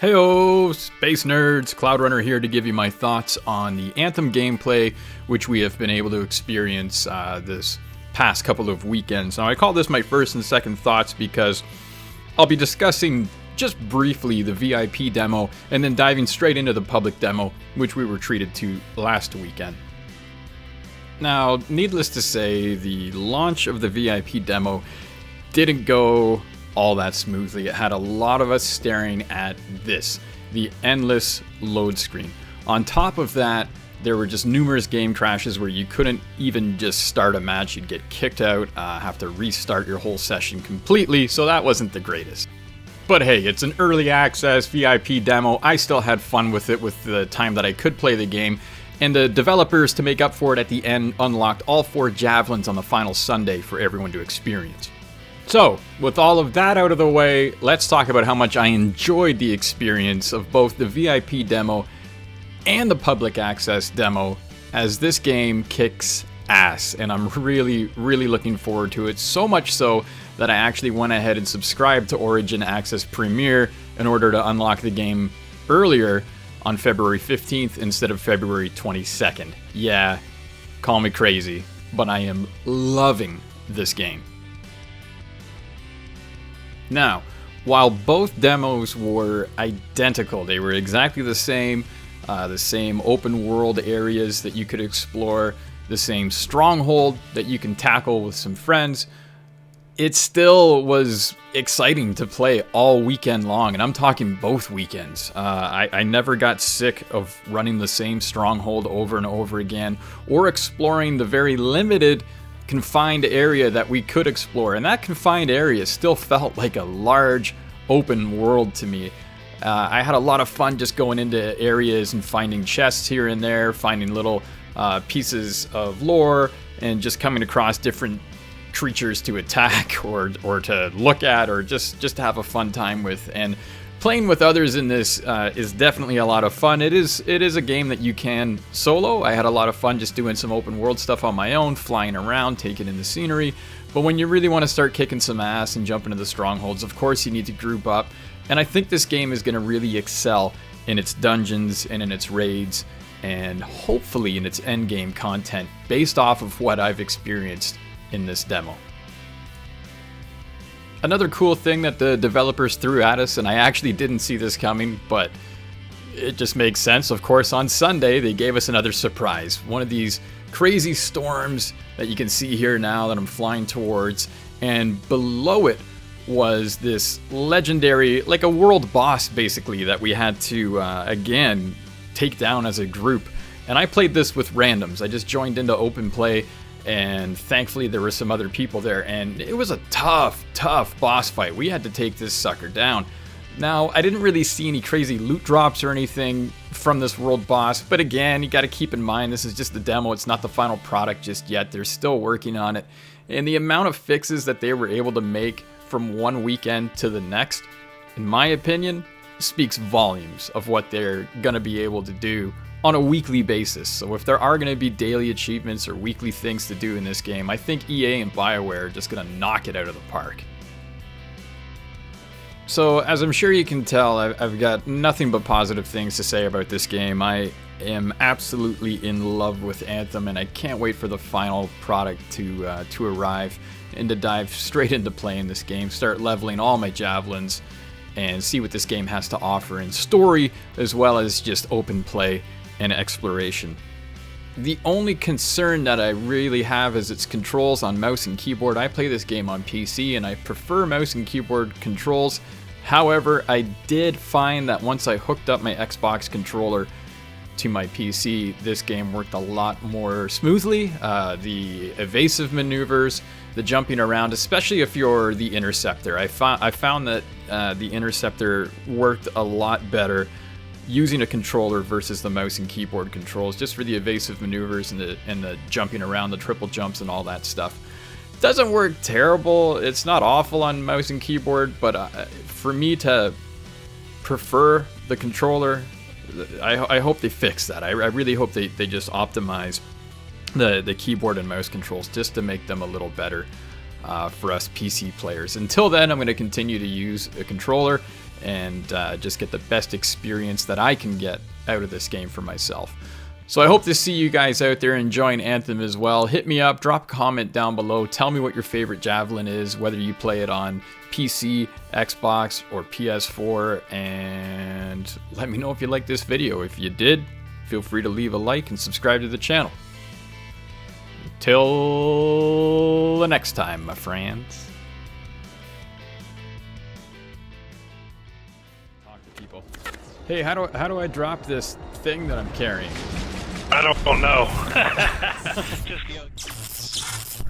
Heyo, Space Nerds! Cloudrunner here to give you my thoughts on the Anthem gameplay, which we have been able to experience this past couple of weekends. Now, I call this my first and second thoughts because I'll be discussing just briefly the VIP demo and then diving straight into the public demo, which we were treated to last weekend. Now, needless to say, the launch of the VIP demo didn't go all that smoothly. It had a lot of us staring at the endless load screen. On top of that, there were just numerous game crashes where you couldn't even just start a match. You'd get kicked out, have to restart your whole session completely, so that wasn't the greatest. But hey, it's an early access VIP demo. I still had fun with it with the time that I could play the game, and the developers, to make up for it at the end, unlocked all 4 javelins on the final Sunday for everyone to experience. So, with all of that out of the way, let's talk about how much I enjoyed the experience of both the VIP demo and the public access demo, as this game kicks ass, and I'm really looking forward to it, so much so that I actually went ahead and subscribed to Origin Access Premier in order to unlock the game earlier on February 15th instead of February 22nd. Yeah, call me crazy, but I am loving this game. Now, while both demos were identical, they were exactly the same open world areas that you could explore, the same stronghold that you can tackle with some friends, it still was exciting to play all weekend long, and I'm talking both weekends. I never got sick of running the same stronghold over and over again, or exploring the very limited confined area that we could explore, and that confined area still felt like a large open world to me. I had a lot of fun just going into areas and finding chests here and there, finding little pieces of lore, and just coming across different creatures to attack or to look at, or just to have a fun time with. And playing with others in this is definitely a lot of fun. It is a game that you can solo. I had a lot of fun just doing some open world stuff on my own, flying around, taking in the scenery. But when you really want to start kicking some ass and jump into the strongholds, of course you need to group up. And I think this game is going to really excel in its dungeons and in its raids, and hopefully in its endgame content based off of what I've experienced in this demo. Another cool thing that the developers threw at us, and I actually didn't see this coming, but it just makes sense. Of course, on Sunday, they gave us another surprise. One of these crazy storms that you can see here now that I'm flying towards, and below it was this legendary, like a world boss basically, that we had to, again, take down as a group. And I played this with randoms. I just joined into open play, and thankfully there were some other people there, and it was a tough boss fight. We had to take this sucker down. Now, I didn't really see any crazy loot drops or anything from this world boss, but again, you gotta keep in mind this is just the demo, it's not the final product just yet. They're still working on it, and the amount of fixes that they were able to make from one weekend to the next, in my opinion, speaks volumes of what they're gonna be able to do on a weekly basis. So if there are going to be daily achievements or weekly things to do in this game, I think EA and BioWare are just going to knock it out of the park. So as I'm sure you can tell, I've got nothing but positive things to say about this game. I am absolutely in love with Anthem, and I can't wait for the final product to arrive and to dive straight into playing this game, start leveling all my javelins, and see what this game has to offer in story as well as just open play and exploration. The only concern that I really have is its controls on mouse and keyboard. I play this game on PC and I prefer mouse and keyboard controls. However, I did find that once I hooked up my Xbox controller to my PC, this game worked a lot more smoothly. The evasive maneuvers, the jumping around, especially if you're the interceptor. I found that the interceptor worked a lot better using a controller versus the mouse and keyboard controls, just for the evasive maneuvers and the jumping around, the triple jumps and all that stuff. Doesn't work terrible, it's not awful on mouse and keyboard, but for me to prefer the controller, I hope they fix that. I really hope they just optimize the keyboard and mouse controls just to make them a little better for us PC players. Until then, I'm going to continue to use a controller and just get the best experience that I can get out of this game for myself. So I hope to see you guys out there enjoying Anthem as well. Hit me up, drop a comment down below, tell me what your favorite Javelin is, whether you play it on PC, Xbox, or PS4, and let me know if you like this video. If you did, feel free to leave a like and subscribe to the channel. Till the next time, my friends. Talk to people. Hey, how do I drop this thing that I'm carrying? I don't know. Just